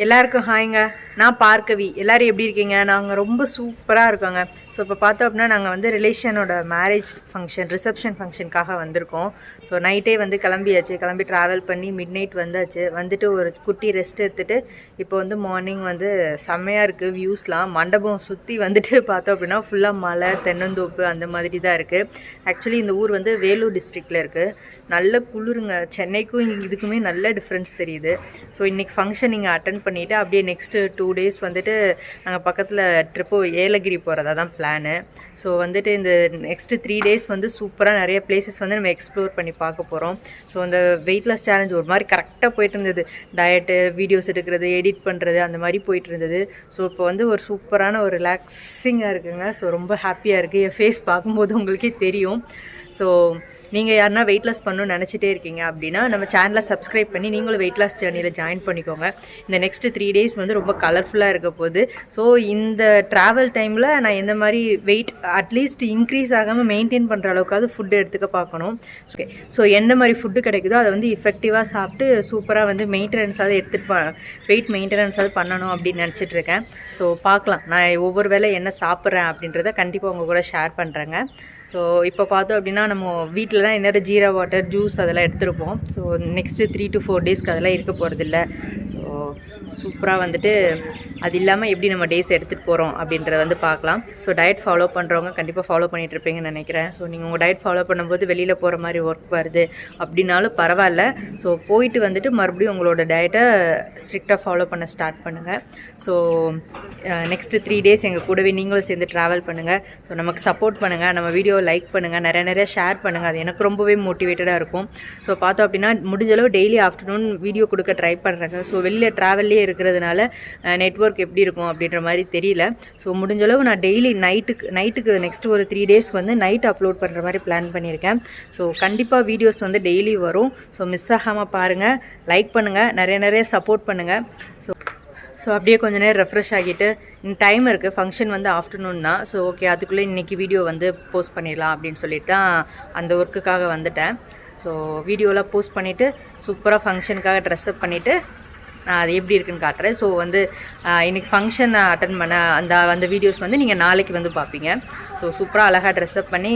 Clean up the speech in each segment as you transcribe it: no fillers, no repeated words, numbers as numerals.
எல்லாருக்கும் ஹாய்ங்க. நான் பார்க்கவி. எல்லாரும் எப்படி இருக்கீங்க? நாங்கள் ரொம்ப சூப்பராக இருக்கோங்க. ஸோ இப்போ பார்த்தோம் அப்படின்னா நாங்கள் வந்து ரிலேஷனோட மேரேஜ் ஃபங்க்ஷன் ரிசப்ஷன் ஃபங்க்ஷனுக்காக வந்திருக்கோம். ஸோ நைட்டே வந்து கிளம்பியாச்சு. கிளம்பி ட்ராவல் பண்ணி மிட் நைட் வந்தாச்சு. வந்துட்டு ஒரு குட்டி ரெஸ்ட் எடுத்துகிட்டு இப்போ வந்து மார்னிங் வந்து செம்மையாக இருக்குது வியூஸ்லாம். மண்டபம் சுற்றி வந்துட்டு பார்த்தோம் அப்படின்னா ஃபுல்லாக மலை, தென்னந்தோப்பு அந்த மாதிரி தான் இருக்குது. ஆக்சுவலி இந்த ஊர் வந்து வேலூர் டிஸ்ட்ரிக்டில் இருக்குது. நல்ல குளிருங்க. சென்னைக்கும் இதுக்குமே நல்ல டிஃப்ரென்ஸ் தெரியுது. ஸோ இன்றைக்கி ஃபங்க்ஷன் நீங்கள் அட்டன் பண்ணிவிட்டு அப்படியே நெக்ஸ்ட்டு 2 days வந்துட்டு நாங்கள் பக்கத்தில் ட்ரிப்பு ஏலகிரி போகிறதா தான் பிளானு. ஸோ வந்துட்டு இந்த நெக்ஸ்ட்டு 3 days வந்து சூப்பராக நிறைய பிளேசஸ் வந்து நம்ம எக்ஸ்ப்ளோர் பண்ணி பார்க்க போகிறோம். ஸோ அந்த வெயிட்லெஸ் சேலஞ்ச் ஒரு மாதிரி கரெக்டாக போயிட்டு இருந்தது. டயட்டு, வீடியோஸ் எடுக்கிறது, எடிட் பண்ணுறது அந்த மாதிரி போயிட்டு இருந்தது. ஸோ இப்போ வந்து ஒரு சூப்பரான ஒரு ரிலாக்ஸிங்காக இருக்குங்க. ஸோ ரொம்ப ஹாப்பியாக இருக்குது. என் ஃபேஸ் பார்க்கும்போது உங்களுக்கே தெரியும். ஸோ நீங்கள் யாருன்னா வெயிட் லாஸ் பண்ணணும்னு நினச்சிட்டே இருக்கீங்க அப்படின்னா நம்ம சேனலை சப்ஸ்கிரைப் பண்ணி நீங்களும் வெயிட் லாஸ் ஜேர்னியில் ஜாயின் பண்ணிக்கோங்க. இந்த நெக்ஸ்ட்டு 3 days வந்து ரொம்ப கலர்ஃபுல்லாக இருக்க போகுது. ஸோ இந்த ட்ராவல் டைமில் நான் எந்த மாதிரி வெயிட் அட்லீஸ்ட் இன்க்ரீஸ் ஆகாமல் மெயின்டைன் பண்ணுற அளவுக்காவது ஃபுட்டு எடுத்துக்க பார்க்கணும். ஓகே, ஸோ எந்த மாதிரி ஃபுட்டு கிடைக்குதோ அதை வந்து இஃபெக்டிவாக சாப்பிட்டு சூப்பராக வந்து மெயின்டெனன்ஸாவது வெயிட் மெயின்டெனன்ஸாவது பண்ணணும் அப்படின்னு நினச்சிட்ருக்கேன். ஸோ பார்க்கலாம், நான் ஒவ்வொரு வேளை என்ன சாப்பிட்றேன் அப்படின்றத கண்டிப்பாக உங்கள் கூட ஷேர் பண்ணுறேங்க. ஸோ இப்போ பார்த்தோம் அப்படின்னா நம்ம வீட்டிலலாம் என்னென்ன ஜீரா வாட்டர், ஜூஸ் அதெல்லாம் எடுத்துருப்போம். ஸோ நெக்ஸ்ட்டு 3 to 4 daysக்கு அதெல்லாம் இருக்க போகிறதில்ல. ஸோ சூப்பராக வந்துட்டு அது இல்லாமல் எப்படி நம்ம டேஸ் எடுத்துகிட்டு போகிறோம் அப்படின்றத வந்து பார்க்கலாம். ஸோ டயட் ஃபாலோ பண்ணுறவங்க கண்டிப்பாக ஃபாலோ பண்ணிகிட்ருப்பீங்கன்னு நினைக்கிறேன். ஸோ நீங்கள் உங்கள் டயட் ஃபாலோ பண்ணும்போது வெளியில் போகிற மாதிரி ஒர்க் வருது அப்படின்னாலும் பரவாயில்ல. ஸோ போயிட்டு வந்துட்டு மறுபடியும் உங்களோட டயட்டை ஸ்ட்ரிக்டாக ஃபாலோ பண்ண ஸ்டார்ட் பண்ணுங்கள். ஸோ நெக்ஸ்ட்டு 3 days எங்கள் கூடவே நீங்களும் சேர்ந்து ட்ராவல் பண்ணுங்கள். ஸோ நமக்கு சப்போர்ட் பண்ணுங்கள், நம்ம வீடியோ லைக் பண்ணுங்கள், நிறைய ஷேர் பண்ணுங்கள். அது எனக்கு ரொம்பவே மோட்டிவேட்டடாக இருக்கும். ஸோ பார்த்தோம் அப்படின்னா முடிஞ்சளவு டெய்லி ஆஃப்டர்நூன் வீடியோ கொடுக்க ட்ரை பண்ணுறேங்க. ஸோ வெளியில் ட்ராவல்லே இருக்கிறதுனால நெட்வொர்க் எப்படி இருக்கும் அப்படின்ற மாதிரி தெரியல. ஸோ முடிஞ்சளவு நான் டெய்லி நைட்டுக்கு நெக்ஸ்ட்டு ஒரு 3 days வந்து நைட் அப்லோட் பண்ணுற மாதிரி பிளான் பண்ணியிருக்கேன். ஸோ கண்டிப்பாக வீடியோஸ் வந்து டெய்லி வரும். ஸோ மிஸ் ஆகாமல் பாருங்கள், லைக் பண்ணுங்கள், நிறைய சப்போர்ட் பண்ணுங்கள். ஸோ அப்படியே கொஞ்சம் நேரம் ரெஃப்ரெஷ் ஆகிட்டு டைம் இருக்குது. ஃபங்க்ஷன் வந்து ஆஃப்டர்நூன் தான். ஸோ ஓகே, அதுக்குள்ளே இன்றைக்கி வீடியோ வந்து போஸ்ட் பண்ணிடலாம் அப்படின்னு சொல்லிட்டு தான் அந்த ஒர்க்குக்காக வந்துட்டேன். ஸோ வீடியோலாம் போஸ்ட் பண்ணிவிட்டு சூப்பராக ஃபங்க்ஷனுக்காக ட்ரெஸ்அப் பண்ணிவிட்டு நான் அது எப்படி இருக்குன்னு காட்டுறேன். ஸோ வந்து இன்றைக்கி ஃபங்க்ஷன் அட்டன் பண்ண அந்த வீடியோஸ் வந்து நீங்கள் நாளைக்கு வந்து பார்ப்பீங்க. ஸோ சூப்பராக அழகாக ட்ரெஸ்அப் பண்ணி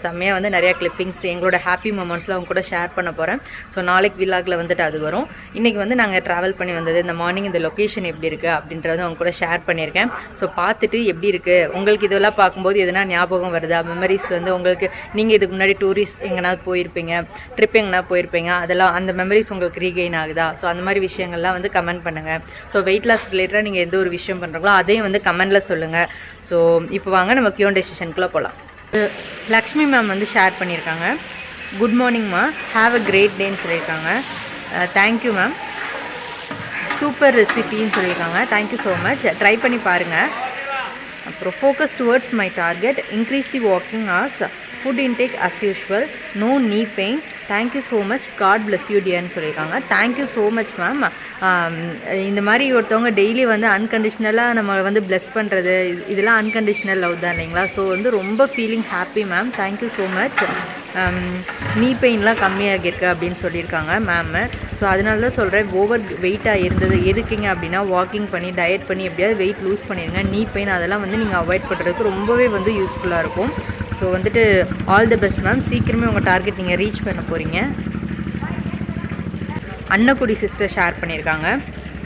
செம்மையாக வந்து நிறையா கிளிப்பிங்ஸ் எங்களோட ஹாப்பி மூமெண்ட்ஸில் அவங்க கூட ஷேர் பண்ண போகிறேன். ஸோ நாளைக்கு விலாகில் வந்துட்டு அது வரும். இன்றைக்கி வந்து நாங்கள் ட்ராவல் பண்ணி வந்தது, இந்த மார்னிங் இந்த லொக்கேஷன் எப்படி இருக்குது அப்படின்றத அவங்க கூட ஷேர் பண்ணியிருக்கேன். ஸோ பார்த்துட்டு எப்படி இருக்குது உங்களுக்கு இதெல்லாம் பார்க்கும்போது எதுனா ஞாபகம் வருதா, மெமரிஸ் வந்து உங்களுக்கு நீங்கள் இதுக்கு முன்னாடி டூரிஸ்ட் எங்கேனாவது போயிருப்பீங்க, ட்ரிப் எங்கேனா போயிருப்பீங்க, அதெல்லாம் அந்த மெமரிஸ் உங்களுக்கு ரீகெயின் ஆகுதா? ஸோ அந்த மாதிரி விஷயங்கள்லாம் வந்து கமெண்ட் பண்ணுங்கள். ஸோ வெயிட் லாஸ் ரிலேட்டடாக நீங்கள் எந்த ஒரு விஷயம் பண்ணுறீங்களோ அதையும் வந்து கமெண்டில் சொல்லுங்கள். ஸோ இப்போ வாங்க நம்ம Q&A செஷனுக்குள்ளே போகலாம். லக்ஷ்மி மேம் வந்து ஷேர் பண்ணியிருக்காங்க. குட் மார்னிங்மா, ஹாவ் அ கிரேட் டேன்னு சொல்லியிருக்காங்க. தேங்க்யூ மேம், சூப்பர் ரெசிபின்னு சொல்லியிருக்காங்க. தேங்க்யூ ஸோ மச், ட்ரை பண்ணி பாருங்கள். அப்புறம் focus towards my target, increase the walking hours, food intake as usual, no knee pain, thank you so much, God bless you டியர்னு சொல்லியிருக்காங்க. Thank you so much ma'am. இந்த மாதிரி ஒருத்தவங்க daily வந்து அன்கண்டிஷ்னலாக நம்ம வந்து பிளஸ் பண்ணுறது இதெல்லாம் அன்கண்டிஷ்னல் லவ் தான் இல்லைங்களா? ஸோ வந்து ரொம்ப feeling happy ma'am. Thank you so much. நீ பெயின்லாம் கம்மியாகிருக்கு அப்படின்னு சொல்லியிருக்காங்க மேம்மு. ஸோ அதனால தான் சொல்கிறேன், ஓவர் வெயிட்டாக இருந்தது எதுக்குங்க அப்படின்னா வாக்கிங் பண்ணி டயட் பண்ணி எப்படியாவது வெயிட் லூஸ் பண்ணிடுங்க. நீ பெயின் அதெல்லாம் வந்து நீங்கள் அவாய்ட் பண்ணுறதுக்கு ரொம்பவே வந்து யூஸ்ஃபுல்லாக இருக்கும். ஸோ வந்துட்டு ஆல் தி பெஸ்ட் மேம். சீக்கிரமே உங்கள் டார்கெட் நீங்கள் ரீச் பண்ண போகிறீங்க. அன்னக்குடி சிஸ்டர் ஷேர் பண்ணியிருக்காங்க.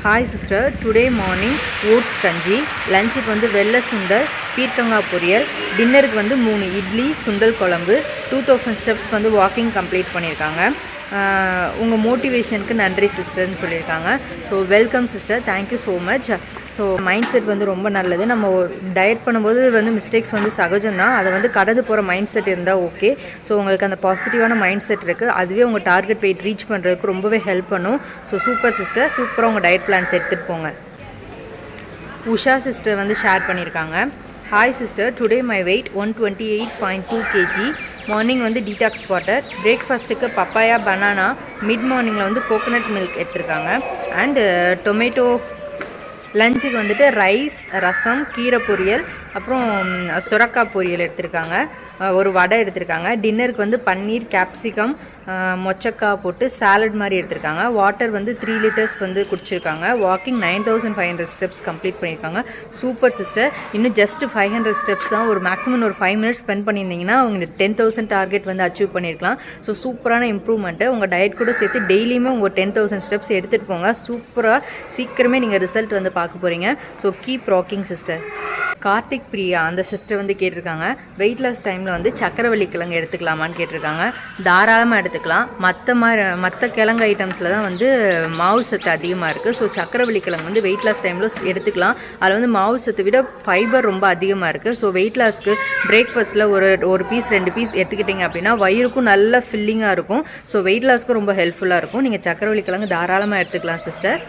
Hi sister, today morning oats கஞ்சி, லஞ்சுக்கு வந்து வெள்ளை சுண்டல், பீர்க்கங்காய் பொரியல், டின்னருக்கு வந்து 3 இட்லி, சுண்டல் குழம்பு, 2000 ஸ்டெப்ஸ் வந்து வாக்கிங் கம்ப்ளீட் பண்ணியிருக்காங்க. உங்கள் மோட்டிவேஷனுக்கு நன்றி சிஸ்டர்னு சொல்லியிருக்காங்க. So welcome sister, thank you so much. So mind set வந்து ரொம்ப நல்லது. நம்ம டயட் பண்ணும்போது வந்து மிஸ்டேக்ஸ் வந்து சகஜம் தான். அதை வந்து கடந்து போகிற மைண்ட் செட் இருந்தால் ஓகே. ஸோ உங்களுக்கு அந்த பாசிட்டிவான மைண்ட் செட் இருக்குது, அதுவே உங்கள் டார்கெட் வெயிட் ரீச் பண்ணுறதுக்கு ரொம்பவே ஹெல்ப் பண்ணும். ஸோ சூப்பர் சிஸ்டர், சூப்பராக உங்கள் டயட் பிளான்ஸ் எடுத்துகிட்டு போங்க. உஷா சிஸ்டர் வந்து ஷேர் பண்ணியிருக்காங்க. Hi sister, today my wait 128.2 kg. Morning வந்து டீடாக்ஸ் வாட்டர், பிரேக்ஃபாஸ்ட்டுக்கு பப்பாயா, பனானா, மிட் மார்னிங்கில் வந்து கோகோனட் மில்க் எடுத்திருக்காங்க. And tomato. லஞ்சுக்கு வந்துட்டு ரைஸ், ரசம், கீரை பொரியல், அப்புறம் சுரக்காய் பொரியல் எடுத்திருக்காங்க, ஒரு வடை எடுத்திருக்காங்க. டின்னருக்கு வந்து பன்னீர் கேப்சிகம் மொச்சக்காய் போட்டு சாலட் மாதிரி எடுத்திருக்காங்க. வாட்டர் வந்து 3 லிட்டர்ஸ் வந்து குடிச்சிருக்காங்க. வாக்கிங் 9500 ஸ்டெப்ஸ் கம்ப்ளீட் பண்ணியிருக்காங்க. Super sister. இன்னும் ஜஸ்ட் 500 ஸ்டெப்ஸ் தான். ஒரு மேக்ஸிமம் ஒரு 5 மினிட்ஸ் ஸ்பெண்ட் பண்ணியிருந்தீங்கன்னா உங்களுக்கு 10,000 டார்கெட் வந்து அச்சீவ் பண்ணியிருக்கலாம். ஸோ சூப்பரான இம்ப்ரூவ்மெண்ட்டு. உங்கள் டயட் கூட சேர்த்து டெய்லியுமே உங்கள் 10,000 ஸ்டெப்ஸ் எடுத்துகிட்டு போங்க. சூப்பராக சீக்கிரமே நீங்கள் ரிசல்ட் வந்து பார்க்க போகிறீங்க. So keep rocking sister. Karthik Priya அந்த சிஸ்டர் வந்து கேட்டிருக்காங்க, வெயிட் லாஸ் டைமில் வந்து சக்கரவள்ளி கிழங்கு எடுத்துக்கலாமான்னு கேட்டிருக்காங்க. தாராளமாக எடுத்துக்கலாம். மற்ற கிழங்கு ஐட்டம்ஸில் தான் வந்து மாவு சத்து அதிகமாக இருக்குது. ஸோ சக்கரவள்ளி கிழங்கு வந்து வெயிட் லாஸ் டைமில் எடுத்துக்கலாம். அதில் வந்து மாவு சத்தை விட ஃபைபர் ரொம்ப அதிகமாக இருக்குது. ஸோ வெயிட் லாஸ்க்கு பிரேக்ஃபாஸ்ட்டில் ஒரு பீஸ் 2 பீஸ் எடுத்துக்கிட்டிங்க அப்படின்னா வயிறுக்கும் நல்ல ஃபில்லிங்காக இருக்கும். ஸோ வெயிட் லாஸ்க்கும் ரொம்ப ஹெல்ப்ஃபுல்லாக இருக்கும். நீங்கள் சக்கரவள்ளி கிழங்கு தாராளமாக எடுத்துக்கலாம் சிஸ்டர்.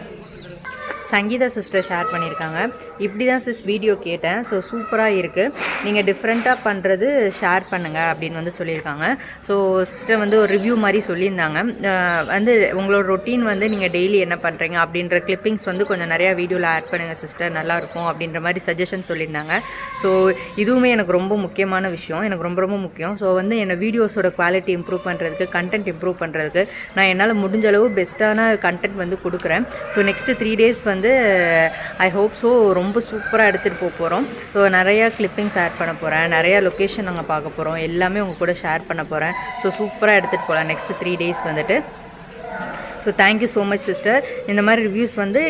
சங்கீதா சிஸ்டர் ஷேர் பண்ணியிருக்காங்க, இப்படி தான் சிஸ் வீடியோ கேட்டேன். ஸோ சூப்பராக இருக்குது, நீங்கள் டிஃப்ரெண்ட்டாக பண்ணுறது ஷேர் பண்ணுங்கள் அப்படின்னு வந்து சொல்லியிருக்காங்க. ஸோ சிஸ்டர் வந்து ஒரு ரிவ்யூ மாதிரி சொல்லியிருந்தாங்க. வந்து உங்களோட ரொட்டீன் வந்து நீங்கள் டெய்லி என்ன பண்ணுறீங்க அப்படின்ற கிளிப்பிங்ஸ் வந்து கொஞ்சம் நிறையா வீடியோவில் ஆட் பண்ணுங்கள் சிஸ்டர், நல்லாயிருக்கும் அப்படின்ற மாதிரி சஜஷன் சொல்லியிருந்தாங்க. ஸோ இதுவுமே எனக்கு ரொம்ப முக்கியமான விஷயம், எனக்கு ரொம்ப ரொம்ப முக்கியம். ஸோ வந்து என்னை வீடியோஸோட குவாலிட்டி இம்ப்ரூவ் பண்ணுறதுக்கு, கண்டென்ட் இம்ப்ரூவ் பண்ணுறதுக்கு நான் என்னால் முடிஞ்ச அளவு பெஸ்ட்டான கண்டென்ட் வந்து கொடுக்குறேன். ஸோ நெக்ஸ்ட்டு 3 டேஸ் வந்து ஐ ஹோப் ஸோ ரொம்ப சூப்பராக எடுத்துகிட்டு போகிறோம். ஸோ நிறையா கிளிப்பிங்ஸ் ஆட் பண்ண போகிறேன், நிறையா லொக்கேஷன் நாங்கள் பார்க்க போகிறோம், எல்லாமே உங்கள் கூட ஷேர் பண்ண போகிறேன். ஸோ சூப்பராக எடுத்துகிட்டு போகலாம் நெக்ஸ்ட்டு 3 டேஸ் வந்துட்டு. So thank you so much sister. இந்த மாதிரி ரிவ்யூஸ் வந்து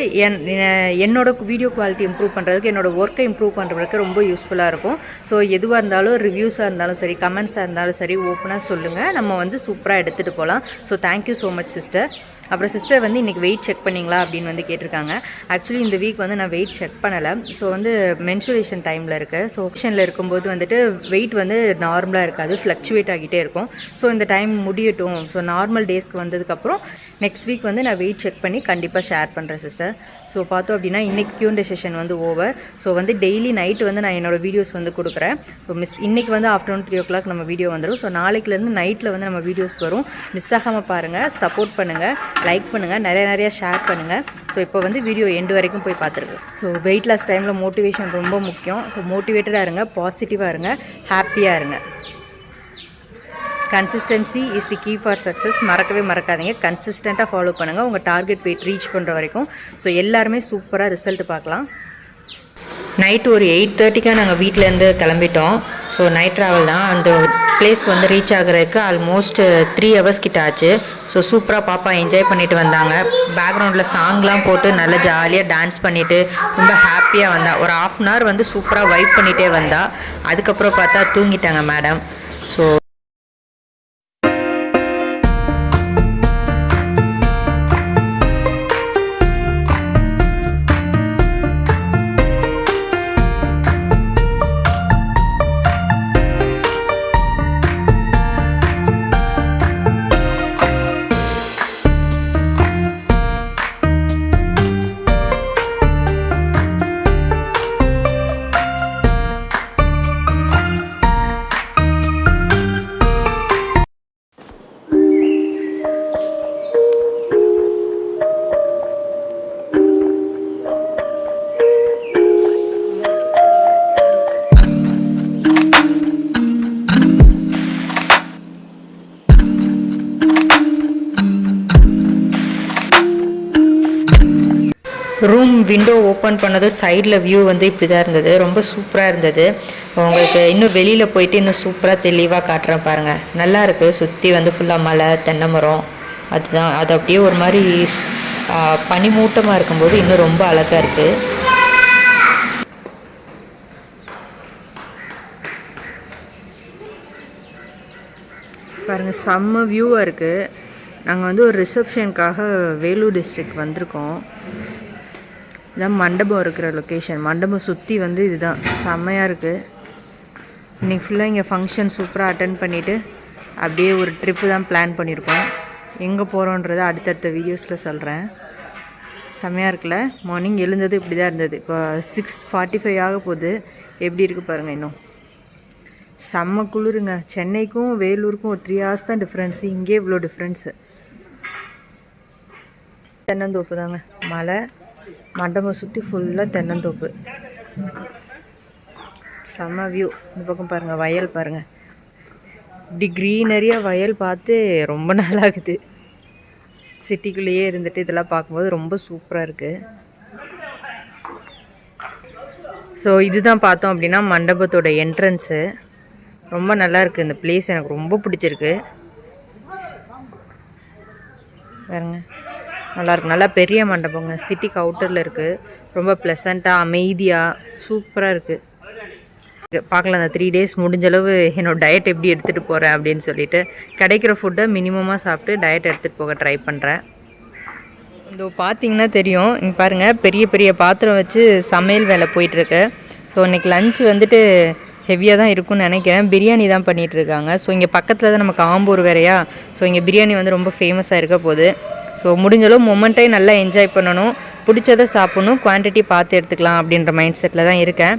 என்னோட வீடியோ குவாலிட்டி இம்ப்ரூவ் பண்ணுறதுக்கு, என்னோடய ஒர்க்கை இம்ப்ரூவ் பண்ணுறதுக்கு ரொம்ப யூஸ்ஃபுல்லாக இருக்கும். ஸோ எதுவாக இருந்தாலும், ரிவ்யூஸாக இருந்தாலும் சரி, கமெண்ட்ஸாக இருந்தாலும் சரி, ஓப்பனாக சொல்லுங்கள், நம்ம வந்து சூப்பராக எடுத்துகிட்டு போகலாம். So thank you so much sister. அப்புறம் சிஸ்டர் வந்து இன்றைக்கி வெயிட் செக் பண்ணிங்களா அப்படின்னு வந்து கேட்டிருக்காங்க. ஆக்சுவலி இந்த வீக் வந்து நான் வெயிட் செக் பண்ணலை. ஸோ வந்து மென்சுரேஷன் டைமில் இருக்குது. ஸோ ஆப்ஷனில் இருக்கும்போது வந்துட்டு வெயிட் வந்து நார்மலாக இருக்காது, ஃப்ளக்சுவேட் ஆகிட்டே இருக்கும். ஸோ இந்த டைம் முடியட்டும், ஸோ நார்மல் டேஸ்க்கு வந்ததுக்கப்புறம் நெக்ஸ்ட் வீக் வந்து நான் வெயிட் செக் பண்ணி கண்டிப்பாக ஷேர் பண்ணுறேன் சிஸ்டர். ஸோ பார்த்தோம் அப்படின்னா இன்றைக்கி Q&A செஷன் வந்து ஓவர். ஸோ வந்து டெய்லி நைட்டு வந்து நான் என்னோடய வீடியோஸ் வந்து கொடுக்குறேன். ஸோ இன்றைக்கி வந்து ஆஃப்டர்நூன் 3 o'clock நம்ம வீடியோ வந்துடும். ஸோ நாளைக்குலேருந்து நைட்டில் வந்து நம்ம வீடியோஸ் வரும். மிஸ் ஆகாமல் பாருங்கள், சப்போர்ட் பண்ணுங்கள், லைக் பண்ணுங்கள், நிறையா ஷேர் பண்ணுங்கள். ஸோ இப்போ வந்து வீடியோ எண்டு வரைக்கும் போய் பார்த்துருக்கு. ஸோ வெயிட் லாஸ் டைமில் மோட்டிவேஷன் ரொம்ப முக்கியம். ஸோ மோட்டிவேட்டடாக இருங்க, பாசிட்டிவாக இருங்க, ஹாப்பியாக இருங்க. Consistency is the key for success. மறக்கவே மறக்காதீங்க, கன்சிஸ்டண்ட்டாக ஃபாலோ பண்ணுங்கள் உங்கள் டார்கெட் வெயிட் ரீச் பண்ணுற வரைக்கும். ஸோ எல்லாருமே சூப்பராக ரிசல்ட் பார்க்கலாம். நைட்டு ஒரு 8:30க்காக நாங்கள் வீட்டிலேருந்து கிளம்பிட்டோம். ஸோ நைட் ட்ராவல் தான். அந்த பிளேஸ் வந்து ரீச் ஆகிறதுக்கு ஆல்மோஸ்ட் 3 hours கிட்ட ஆச்சு. ஸோ சூப்பராக பாப்பா என்ஜாய் பண்ணிட்டு வந்தாங்க. பேக்ரவுண்டில் சாங்லாம் போட்டு நல்லா ஜாலியாக டான்ஸ் பண்ணிவிட்டு ரொம்ப ஹாப்பியாக வந்தா. ஒரு 1/2 hour வந்து சூப்பராக வைப் பண்ணிகிட்டே வந்தா. அதுக்கப்புறம் பார்த்தா தூங்கிட்டாங்க madam. So room window open பண்ணதும் சைடில் வியூ வந்து இப்படி தான் இருந்தது. ரொம்ப சூப்பராக இருந்தது. உங்களுக்கு இன்னும் வெளியில் போயிட்டு இன்னும் சூப்பராக தெளிவாக காட்டுறேன் பாருங்கள். நல்லா இருக்குது. சுற்றி வந்து ஃபுல்லாக மலை, தென்னை மரம், அதுதான். அது அப்படியே ஒரு மாதிரி பனிமூட்டமாக இருக்கும்போது இன்னும் ரொம்ப அழகாக இருக்குது. பாருங்கள், செம்ம வியூவாக இருக்குது. நாங்கள் வந்து ஒரு ரிசப்ஷனுக்காக வேலூர் டிஸ்ட்ரிக்ட் வந்திருக்கோம். இதான் மண்டபம் இருக்கிற லொக்கேஷன். மண்டபம் சுற்றி வந்து இதுதான், செம்மையாக இருக்குது. இன்றைக்கி ஃபுல்லாக இங்கே ஃபங்க்ஷன் சூப்பராக அட்டன் பண்ணிவிட்டு அப்படியே ஒரு ட்ரிப்பு தான் பிளான் பண்ணியிருக்கோம். எங்கே போகிறோன்றதை அடுத்தடுத்த வீடியோஸில் சொல்கிறேன். செம்மையாக இருக்குல்ல. மார்னிங் எழுந்தது இப்படி தான் இருந்தது. இப்போ 6:45 ஆக போகுது. எப்படி இருக்குது பாருங்கள். இன்னும் செம்ம குளிருங்க. சென்னைக்கும் வேலூருக்கும் ஒரு 3 hours தான் டிஃப்ரென்ஸு. இங்கே இவ்வளோ டிஃப்ரென்ஸு. தென்னந்தோப்பு தாங்க. மலை, மண்டபம் சுற்றி ஃபுல்லாக தென்னந்தோப்பு. செம்ம வியூ. இந்த பக்கம் பாருங்கள், வயல் பாருங்கள். இப்படி க்ரீனரியாக வயல் பார்த்து ரொம்ப நாள் ஆகுது. சிட்டிக்குள்ளேயே இருந்துட்டு இதெல்லாம் பார்க்கும்போது ரொம்ப சூப்பராக இருக்குது. ஸோ இதுதான் பார்த்தோம் அப்படின்னா மண்டபத்தோட என்ட்ரன்ஸு. ரொம்ப நல்லாயிருக்கு இந்த பிளேஸ், எனக்கு ரொம்ப பிடிச்சிருக்கு. பாருங்க, நல்லாயிருக்கு. நல்லா பெரிய மண்டபங்க, சிட்டிக்கு அவுட்டரில் இருக்குது. ரொம்ப ப்ளசண்ட்டாக அமைதியாக சூப்பராக இருக்குது. பார்க்கலாம் அந்த 3 days முடிஞ்சளவு என்னோடய டயட் எப்படி எடுத்துகிட்டு போகிறேன் அப்படின்னு சொல்லிட்டு கிடைக்கிற ஃபுட்டை மினிமமாக சாப்பிட்டு டயட் எடுத்துகிட்டு போக ட்ரை பண்ணுறேன். இந்த பார்த்தீங்கன்னா தெரியும், இங்கே பாருங்கள் பெரிய பெரிய பாத்திரம் வச்சு சமையல் வேலை போயிட்டுருக்கு. ஸோ இன்றைக்கி லஞ்ச் வந்துட்டு ஹெவியாக தான் இருக்கும்னு நினைக்கிறேன். பிரியாணி தான் பண்ணிகிட்ருக்காங்க. ஸோ இங்கே பக்கத்தில் தான் நமக்கு ஆம்பூர் வேறையா. ஸோ இங்கே பிரியாணி வந்து ரொம்ப ஃபேமஸாக இருக்க போகுது. ஸோ முடிஞ்சளவு மொமெண்ட்டை நல்லா என்ஜாய் பண்ணணும், பிடிச்சதை சாப்பிட்ணும், குவான்டிட்டி பார்த்து எடுத்துக்கலாம் அப்படின்ற மைண்ட் செட்டில் தான் இருக்கேன்.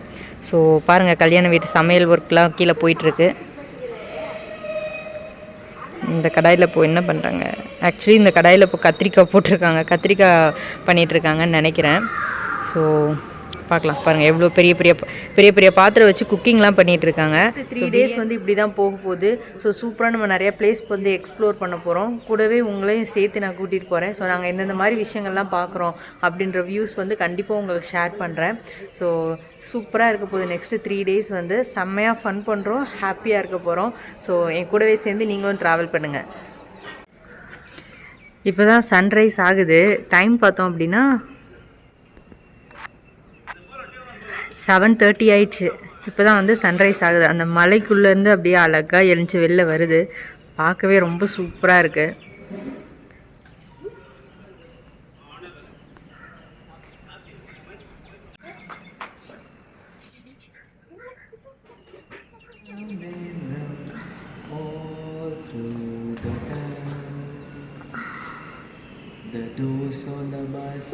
ஸோ பாருங்கள், கல்யாண வீட்டு சமையல் ஒர்க்லாம் கீழே போயிட்டுருக்கு. இந்த கடாயில் இப்போ என்ன பண்ணுறாங்க, ஆக்சுவலி இந்த கடாயில் இப்போ கத்திரிக்காய் போட்டிருக்காங்க, கத்திரிக்காய் பண்ணிகிட்ருக்காங்கன்னு நினைக்கிறேன். ஸோ பார்க்கலாம். பாருங்கள் எவ்வளோ பெரிய பெரிய பெரிய பெரிய பாத்திரம் வச்சு குக்கிங்லாம் பண்ணிகிட்டு இருக்காங்க. 3 days வந்து இப்படி தான் போக போகுது. ஸோ சூப்பராக நம்ம நிறையா பிளேஸ் வந்து எக்ஸ்ப்ளோர் பண்ண போகிறோம். கூடவே உங்களையும் சேர்த்து நான் கூட்டிகிட்டு போகிறேன். ஸோ நாங்கள் எந்தெந்த மாதிரி விஷயங்கள்லாம் பார்க்குறோம் அப்படின்ற வியூஸ் வந்து கண்டிப்பாக உங்களுக்கு ஷேர் பண்ணுறேன். ஸோ சூப்பராக இருக்க போகுது. நெக்ஸ்ட்டு 3 days வந்து செம்மையாக ஃபன் பண்ணுறோம், ஹாப்பியாக இருக்க போகிறோம். ஸோ என் கூடவே சேர்ந்து நீங்களும் ட்ராவல் பண்ணுங்கள். இப்போ தான் சன்ரைஸ் ஆகுது. டைம் பார்த்தோம் அப்படின்னா 7:30 ஆயிடுச்சு. இப்போ தான் வந்து சன்ரைஸ் ஆகுது. அந்த மலைக்குள்ளேருந்து அப்படியே அழகாக எழுந்துச்சி வெளில வருது. பார்க்கவே ரொம்ப சூப்பராக இருக்குது.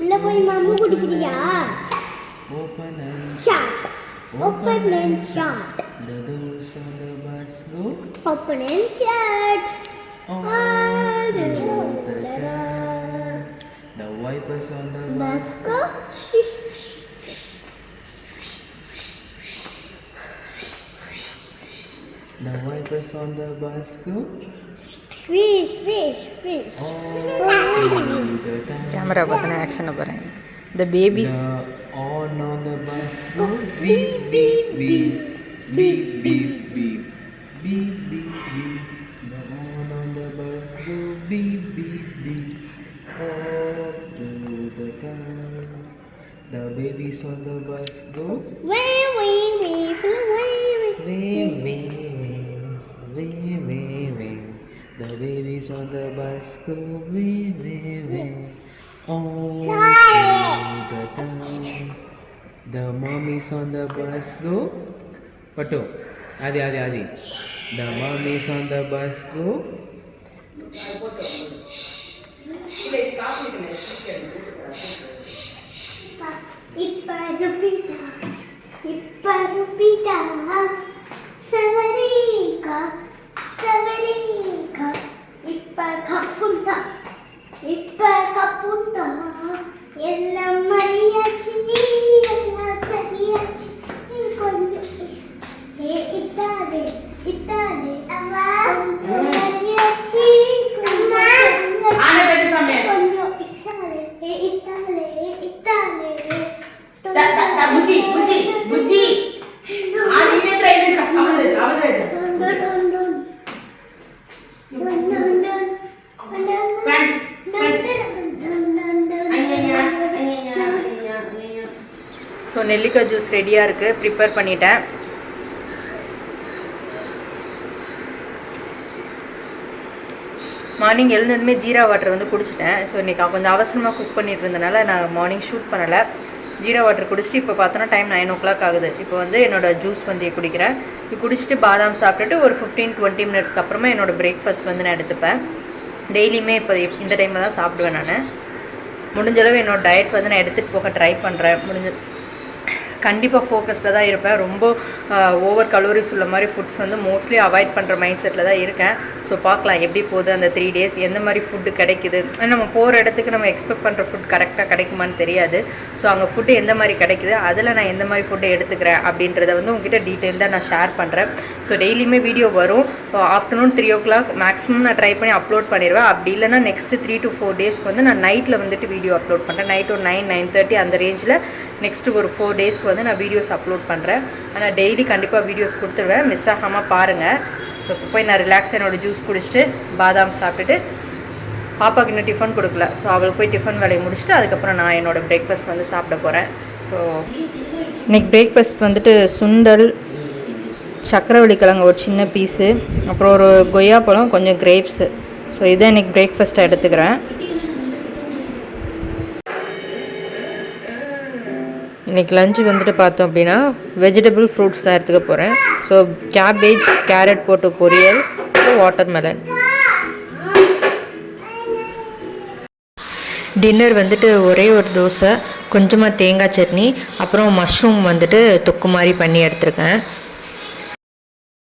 உள்ள போய் மாமு குடிக்கிறியா? Open and shut. Open and shut. The doors on the bus go. Open and shut. The wipers on the bus go. The wipers on the bus go. Fish, fish, fish. Camera button action over. The babies. On the bus go. Beep, beep, beep. Beep, beep, beep. Beep, beep, beep. The on the bus go. Beep, beep, beep. Up to the town. The babies on the bus go. Wee, wee, wee, wee, wee, wee, wee, wee, wee. The babies on the bus go. Wee, wee, wee. Oh, the town. The mommies on the bus go. Pato, Adi. The mommies on the bus go. Ippa rupita, savarika, ippa kapunta. எல்லாம் mariachi, எல்லாம் சரியாச்சி. இத்தாலே அம்மா mariachi, கொஞ்சம் இசாலே இத்தாலே Buji so நெல்லிக்காய் juice ரெடியாக இருக்குது, prepare பண்ணிட்டேன். Morning எழுந்ததுமே jeera water வந்து குடிச்சிட்டேன். So இன்றைக்கி கொஞ்சம் அவசரமாக குக் பண்ணிட்டு இருந்தனால நான் மார்னிங் ஷூட் பண்ணலை. ஜீரா வாட்டர் குடிச்சிட்டு இப்போ பார்த்தோன்னா டைம் 9 o'clock ஆகுது. இப்போ வந்து என்னோடய ஜூஸ் வந்து குடிக்கிறேன். இது குடிச்சிட்டு பாதாம் சாப்பிட்டுட்டு ஒரு 15-20 மினிட்ஸ்க்கு அப்புறமா என்னோடய பிரேக்ஃபாஸ்ட் வந்து நான் எடுத்துப்பேன். டெய்லியுமே இப்போ இந்த டைமில் தான் சாப்பிடுவேன். நான் முடிஞ்சளவு என்னோடய டயட் வந்து நான் எடுத்துகிட்டு போக ட்ரை பண்ணுறேன். கண்டிப்பாக ஃபோக்கஸ்டில் தான் இருப்பேன். ரொம்ப ஓவர் கலோரிஸ் உள்ள மாதிரி ஃபுட்ஸ் வந்து மோஸ்ட்லி அவாய்ட் பண்ணுற மைண்ட் செட்டில் தான் இருக்கேன். ஸோ பார்க்கலாம் எப்படி போகுது அந்த 3 days, எந்த மாதிரி ஃபுட்டு கிடைக்குது. நம்ம போகிற இடத்துக்கு நம்ம எக்ஸ்பெக்ட் பண்ணுற ஃபுட் கரெக்டாக கிடைக்குமான்னு தெரியாது. ஸோ அங்கே ஃபுட்டு எந்த மாதிரி கிடைக்குது, அதில் நான் எந்த மாதிரி ஃபுட்டை எடுத்துக்கிறேன் அப்படின்றத வந்து உங்ககிட்ட டீட்டெயில்டாக நான் ஷேர் பண்ணுறேன். ஸோ டெய்லியுமே வீடியோ வரும். ஆஃப்டர்நூன் 3 o'clock மேக்ஸிமம் நான் ட்ரை பண்ணி அப்லோட் பண்ணிடுவேன். அப்படி இல்லைனா நெக்ஸ்ட்டு 3 to 4 daysக்கு வந்து நான் நைட்டில் வந்துட்டு வீடியோ அப்லோட் பண்ணுறேன். நைட் ஒரு 9-9:30 அந்த ரேஞ்சில் நெக்ஸ்ட்டு ஒரு 4 daysக்கு வந்து நான் வீடியோஸ் அப்லோட் பண்ணுறேன். ஆனால் டெய்லி கண்டிப்பாக வீடியோஸ் கொடுத்துருவேன், மிஸ் ஆகாமல் பாருங்கள். ஸோ இப்போ போய் நான் ரிலாக்ஸாக என்னோடய ஜூஸ் குடிச்சிட்டு பாதாம் சாப்பிட்டுட்டு, பாப்பாவுக்கு இன்னும் டிஃபன் கொடுக்கல. ஸோ அவளுக்கு போய் டிஃபன் வேலையை முடிச்சுட்டு அதுக்கப்புறம் நான் என்னோடய பிரேக்ஃபாஸ்ட் வந்து சாப்பிட போகிறேன். ஸோ இன்றைக்கி பிரேக்ஃபாஸ்ட் வந்துட்டு சுண்டல், சக்கரவள்ளி கிழங்கு ஒரு சின்ன பீஸு, அப்புறம் ஒரு கொய்யாப்பழம், கொஞ்சம் கிரேப்ஸு. ஸோ இதை இன்றைக்கி பிரேக்ஃபாஸ்ட்டாக எடுத்துக்கிறேன். இன்றைக்கி லஞ்சு வந்துட்டு பார்த்தோம் அப்படின்னா வெஜிடபிள் ஃப்ரூட்ஸ் தான் எடுத்துக்க போகிறேன். ஸோ கேபேஜ், கேரட் போட்டு பொரியல், வாட்டர்மெலன். டின்னர் வந்துட்டு ஒரே ஒரு தோசை, கொஞ்சமாக தேங்காய் சட்னி, அப்புறம் மஷ்ரூம் வந்துட்டு தொக்கு மாதிரி பண்ணி எடுத்துருக்கேன்.